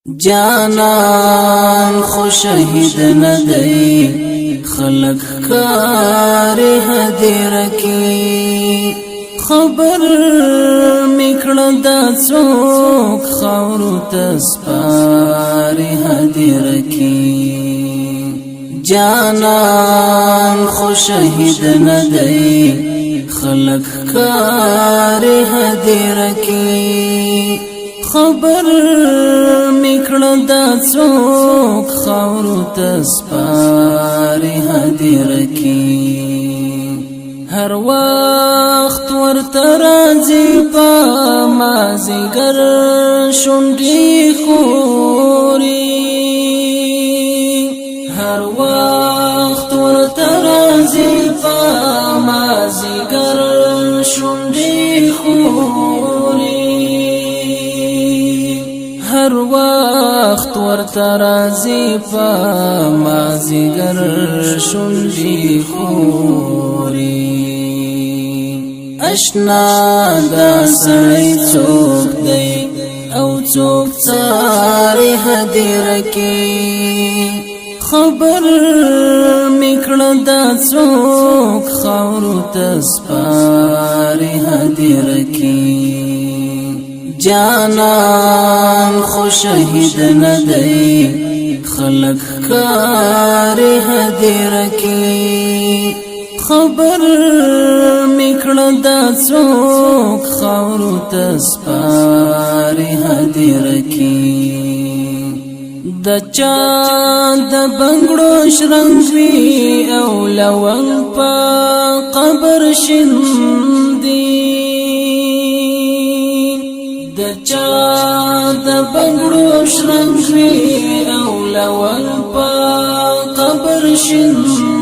جانان خو شهید ندی خلق کار هدیر کی خبر میکړه د څوک خاورو تسپار هدیر کی جانان خو شهید ندی خلق کار هدیر کی خبر میکړه د څوک خاورو تسپار هدیر کی هر وخت ورته راځي په مازیګر شونډې خوري هر وخت ورته راځي په مازیګر شونډې خوري هر وخت ورته راځي په مازیګر شونډې خوري اشنا دا سړی څوک دی او څوک څاري هدیر کی خبر میکړه د څوک خاورو تسپار هدیر کی جانان خو شهید ندی خلق کار هدیر کی خبر میکړه د څوک خاورو تسپار هدیر کی د چا د بنګړو شرنګ وی او لونګ په قبر شندي د چا د بنګړو شرنګ وی او لونګ په قبر شندي